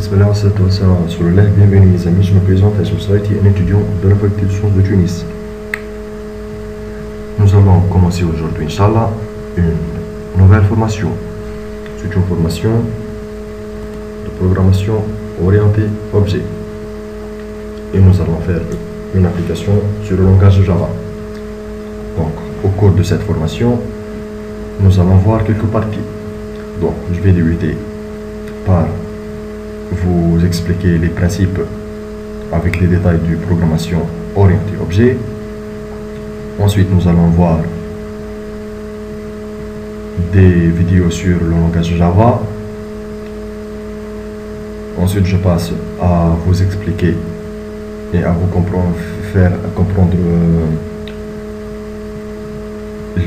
Bismillah, sur le live, bienvenue mes amis, je me présente Hachem Saïti, un étudiant de la faculté de sciences de Tunis. Nous allons commencer aujourd'hui, Inch'Allah, une nouvelle formation. C'est une formation de programmation orientée objet. Et nous allons faire une application sur le langage Java. Donc, au cours de cette formation, nous allons voir quelques parties. Donc, je vais débuter par vous expliquer les principes avec les détails de programmation orientée objet. Ensuite, nous allons voir des vidéos sur le langage Java. Ensuite, je passe à vous expliquer et à vous faire comprendre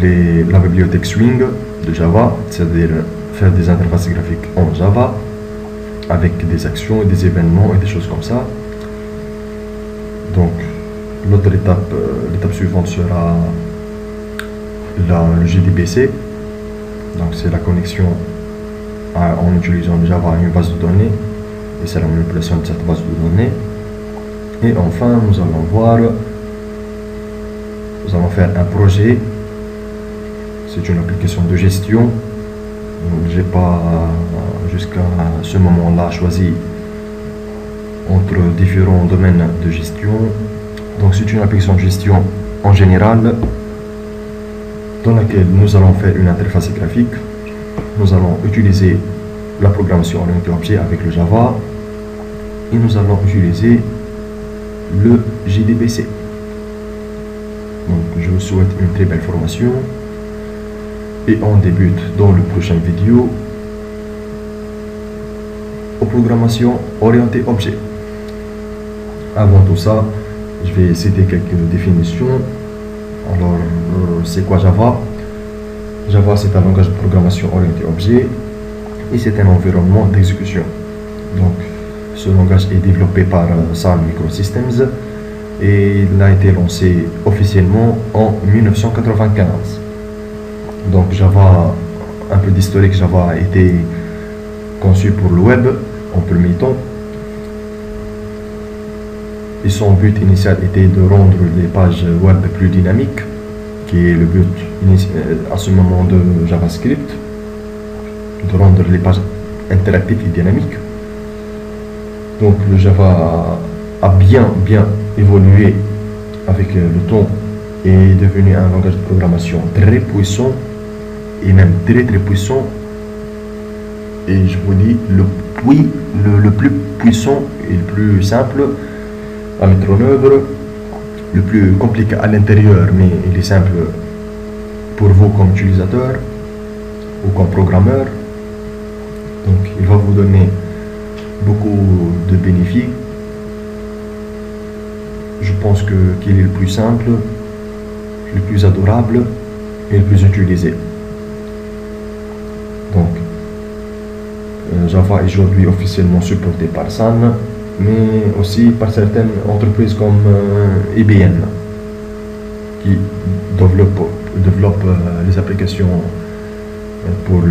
la bibliothèque Swing de Java, c'est-à-dire faire des interfaces graphiques en Java avec des actions et des événements et des choses comme ça. Donc l'autre étape, l'étape suivante sera le JDBC. Donc c'est la connexion en utilisant Java à une base de données, et c'est la manipulation de cette base de données. Et enfin nous allons faire un projet. C'est une application de gestion. J'ai pas jusqu'à ce moment-là choisi entre différents domaines de gestion. Donc c'est une application de gestion en général dans laquelle nous allons faire une interface graphique. Nous allons utiliser la programmation orientée objet avec le Java et nous allons utiliser le JDBC. Donc je vous souhaite une très belle formation. Et on débute dans le prochain vidéo aux programmations orientées objet. Avant tout ça, je vais citer quelques définitions. Alors, c'est quoi Java? Java, c'est un langage de programmation orienté objet et c'est un environnement d'exécution. Donc, ce langage est développé par Sun Microsystems et il a été lancé officiellement en 1995. Donc Java, un peu d'historique, Java a été conçu pour le web en premier temps. Et son but initial était de rendre les pages web plus dynamiques, qui est le but à ce moment de JavaScript, de rendre les pages interactives et dynamiques. Donc le Java a bien évolué avec le temps et est devenu un langage de programmation très puissant, et même très puissant, et je vous dis le plus puissant et le plus simple à mettre en œuvre, le plus compliqué à l'intérieur, mais il est simple pour vous comme utilisateur ou comme programmeur. Donc il va vous donner beaucoup de bénéfices. Je pense qu'il est le plus simple, le plus adorable et le plus utilisé. Donc, Java est aujourd'hui officiellement supporté par Sun, mais aussi par certaines entreprises comme IBM, qui développent les applications pour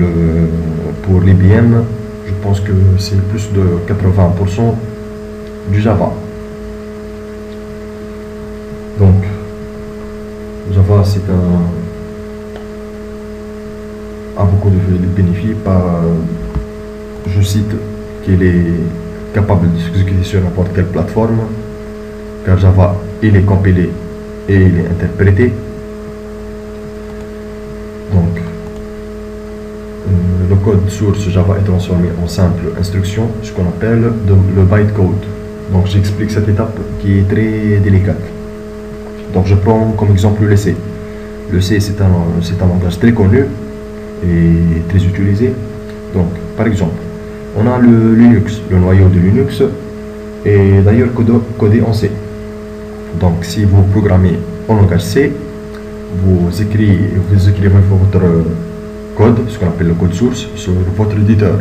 l'IBM. Je pense que c'est plus de 80% du Java. Donc, Java, a beaucoup de bénéfices. Je cite qu'il est capable de s'exécuter sur n'importe quelle plateforme, car Java, il est compilé et il est interprété. Donc, le code source Java est transformé en simple instruction, ce qu'on appelle le bytecode. Donc, j'explique cette étape qui est très délicate. Donc je prends comme exemple le C. Le C, c'est un langage très connu et très utilisé. Donc par exemple, on a le Linux, le noyau de Linux est d'ailleurs codé en C. Donc si vous programmez en langage C, vous écrivez votre code, ce qu'on appelle le code source, sur votre éditeur,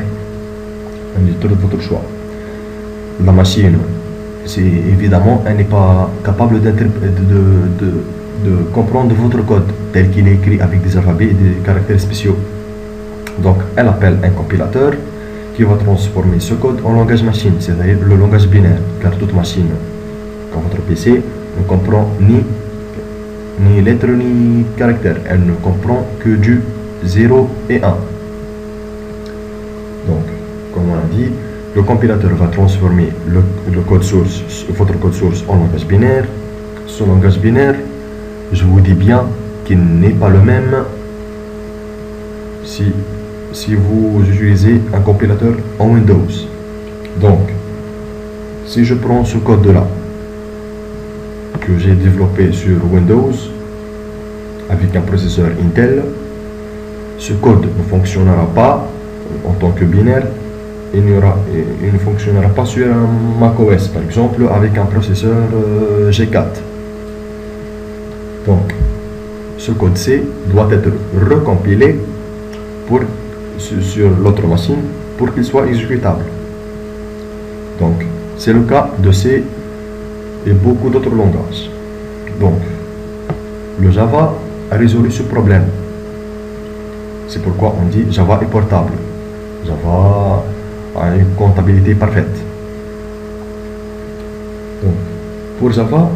un éditeur de votre choix. La machine, c'est évidemment, elle n'est pas capable de comprendre votre code tel qu'il est écrit avec des alphabets et des caractères spéciaux. Donc elle appelle un compilateur qui va transformer ce code en langage machine, c'est-à-dire le langage binaire, car toute machine, comme votre PC, ne comprend ni lettres ni caractères, elle ne comprend que du 0 et 1. Donc, comme on a dit, le compilateur va transformer le code source, votre code source en langage binaire. Ce langage binaire, je vous dis bien qu'il n'est pas le même si vous utilisez un compilateur en Windows. Donc, si je prends ce code-là, que j'ai développé sur Windows, avec un processeur Intel, ce code ne fonctionnera pas en tant que binaire. Il ne fonctionnera pas sur un macOS, par exemple, avec un processeur G4. Donc, ce code C doit être recompilé sur l'autre machine pour qu'il soit exécutable. Donc, c'est le cas de C et beaucoup d'autres langages. Donc, le Java a résolu ce problème. C'est pourquoi on dit Java est portable. Java a une comptabilité parfaite. Donc, pour Java,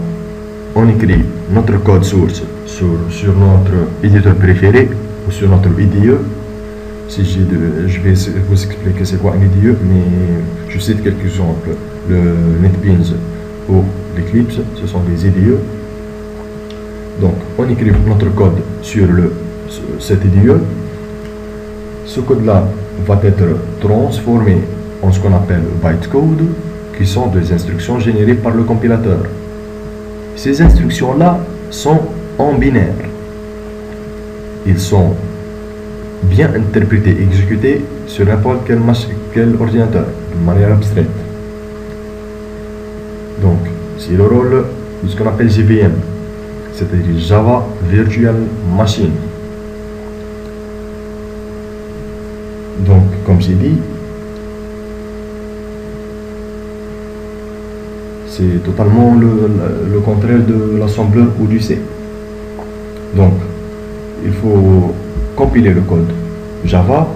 on écrit notre code source sur notre éditeur préféré ou sur notre IDE. Je vais vous expliquer c'est quoi un IDE, mais je cite quelques exemples. Le NetBeans ou l'Eclipse, ce sont des IDE. Donc, on écrit notre code sur cet IDE. Ce code-là va être transformé en ce qu'on appelle bytecode, qui sont des instructions générées par le compilateur. Ces instructions-là sont en binaire. Ils sont bien interprétés, exécutés sur n'importe quel ordinateur, de manière abstraite. Donc, c'est le rôle de ce qu'on appelle JVM, c'est-à-dire Java Virtual Machine. Donc, comme j'ai dit, c'est totalement le contraire de l'assembleur ou du C. Donc, il faut compiler le code Java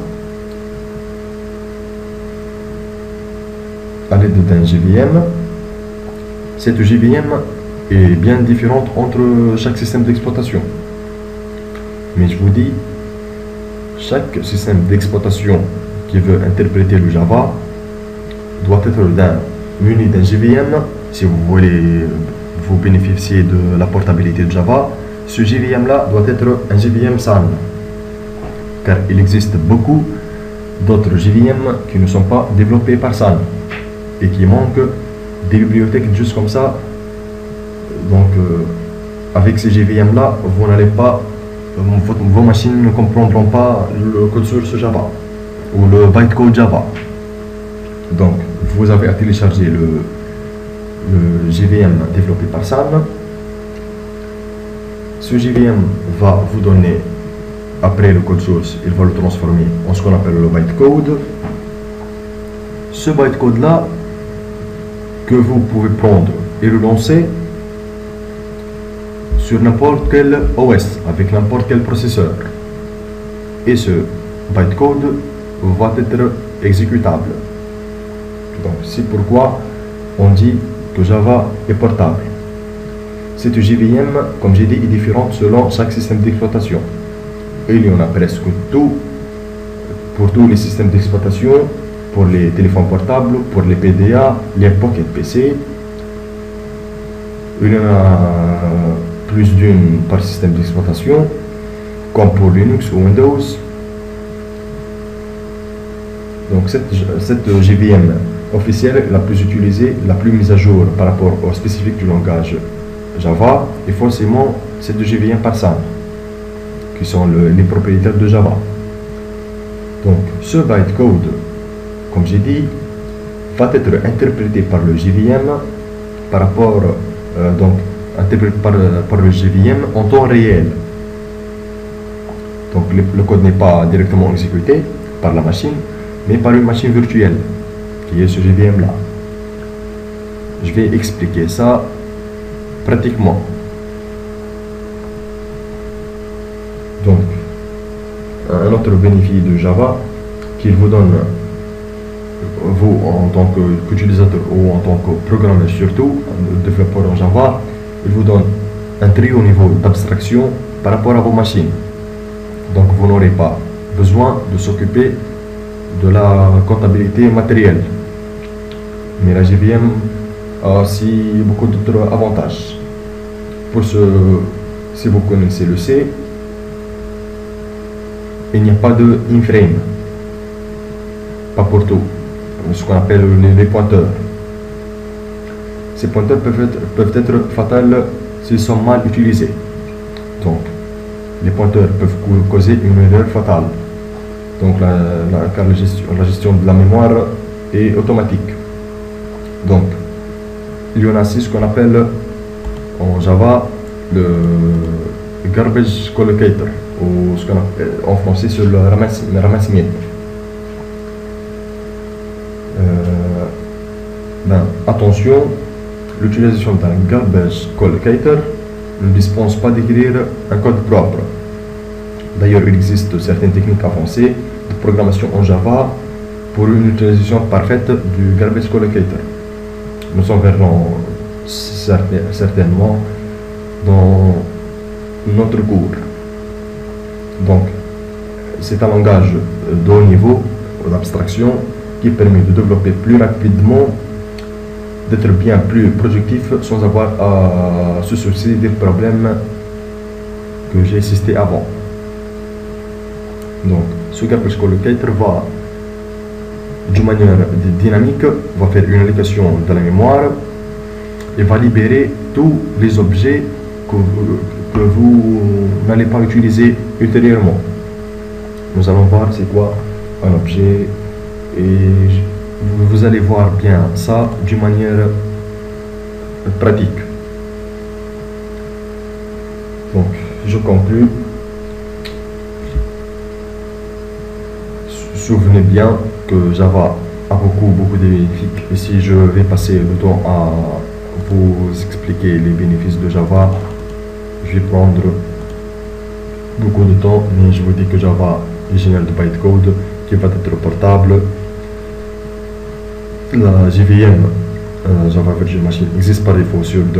à l'aide d'un JVM. Cette JVM est bien différente entre chaque système d'exploitation. Mais je vous dis, chaque système d'exploitation qui veut interpréter le Java doit être muni d'un JVM. Si vous voulez vous bénéficier de la portabilité de Java, ce JVM-là doit être un JVM SAN. Car il existe beaucoup d'autres JVM qui ne sont pas développés par SAN et qui manquent des bibliothèques juste comme ça. Donc, avec ces JVM-là, vous n'allez pas, vos machines ne comprendront pas le code source Java ou le bytecode Java. Donc, vous avez à télécharger le JVM développé par SAN. Ce JVM va vous donner, après le code source, il va le transformer en ce qu'on appelle le bytecode. Ce bytecode-là, que vous pouvez prendre et le lancer sur n'importe quel OS, avec n'importe quel processeur. Et ce bytecode va être exécutable. Donc, c'est pourquoi on dit que Java est portable. Cette JVM, comme j'ai dit, est différente selon chaque système d'exploitation. Et il y en a presque tout pour tous les systèmes d'exploitation, pour les téléphones portables, pour les PDA, les Pocket PC. Il y en a plus d'une par système d'exploitation, comme pour Linux ou Windows. Donc cette JVM officielle, la plus utilisée, la plus mise à jour par rapport aux spécifiques du langage Java, est forcément cette JVM par SAN, qui sont les propriétaires de Java. Donc ce bytecode, comme j'ai dit, va être interprété par le JVM par rapport, interprété par le JVM en temps réel. Donc le code n'est pas directement exécuté par la machine, mais par une machine virtuelle, qui est ce JVM là. Je vais expliquer ça pratiquement. Donc, un autre bénéfice de Java, qu'il vous donne vous en tant qu'utilisateur ou en tant que programmeur surtout, développeur en Java, il vous donne un très haut niveau d'abstraction par rapport à vos machines. Donc vous n'aurez pas besoin de s'occuper de la comptabilité matérielle. Mais la JVM a aussi beaucoup d'autres avantages. Pour ce, si vous connaissez le C, il n'y a pas de in-frame, pas pour tout, ce qu'on appelle les pointeurs. Ces pointeurs peuvent être fatals s'ils sont mal utilisés. Donc, les pointeurs peuvent causer une erreur fatale. Donc, car la gestion de la mémoire est automatique. Donc, il y en a aussi ce qu'on appelle en Java le garbage collocator, ou ce qu'on appelle en français sur le ramasse-miettes. Attention, l'utilisation d'un garbage collocator ne dispense pas d'écrire un code propre. D'ailleurs, il existe certaines techniques avancées de programmation en Java pour une utilisation parfaite du garbage collocator. Nous en verrons certainement dans notre cours. Donc, c'est un langage de haut niveau d'abstraction qui permet de développer plus rapidement, d'être bien plus productif sans avoir à se soucier des problèmes que j'ai cités avant. Donc, ce garbage collocator va, d'une manière dynamique, va faire une allocation de la mémoire et va libérer tous les objets que vous n'allez pas utiliser ultérieurement. Nous allons voir c'est quoi un objet et vous allez voir bien ça d'une manière pratique. Donc, je conclue. Souvenez bien que Java a beaucoup de bénéfices. Et si je vais passer le temps à vous expliquer les bénéfices de Java, je vais prendre beaucoup de temps, mais je vous dis que Java est général de bytecode qui va être portable. La JVM, Java Virtual Machine, existe par défaut sur de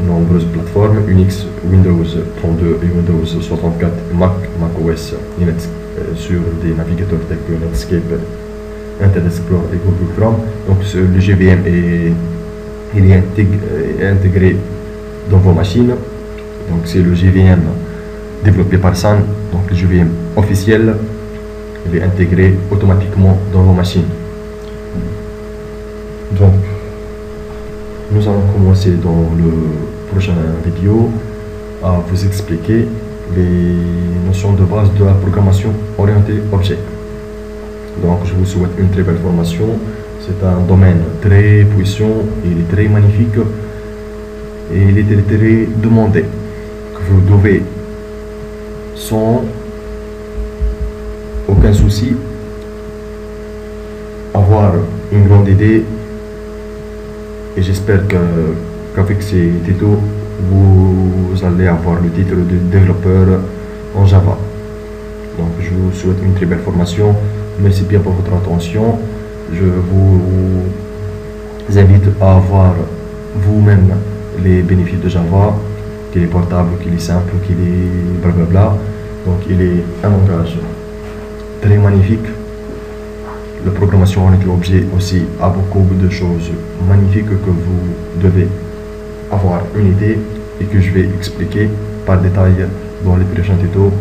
nombreuses plateformes, Unix, Windows 32 et Windows 64, Mac OS, sur des navigateurs tels que Netscape, Internet Explorer et Google Chrome. Donc le JVM est intégré dans vos machines. Donc c'est le JVM développé par Sun, donc le JVM officiel, il est intégré automatiquement dans vos machines. Donc nous allons commencer dans le prochain vidéo à vous expliquer les notions de base de la programmation orientée objet. Donc je vous souhaite une très belle formation. C'est un domaine très puissant, il est très magnifique et il est très demandé, que vous devez sans aucun souci avoir une grande idée, et j'espère qu'avec ces tutos vous allez avoir le titre de développeur en Java. Donc je vous souhaite une très belle formation. Merci bien pour votre attention. Je vous invite à voir vous-même les bénéfices de Java, qu'il est portable, qu'il est simple, qu'il est blablabla. Donc il est un langage très magnifique. La programmation orientée objet aussi a beaucoup de choses magnifiques que vous devez avoir une idée et que je vais expliquer par détail dans les prochains tutos.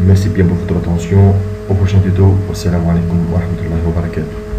Merci bien pour votre attention. Au prochain tuto. Wassalamu alaikum wa rahmatullahi wa barakatuh.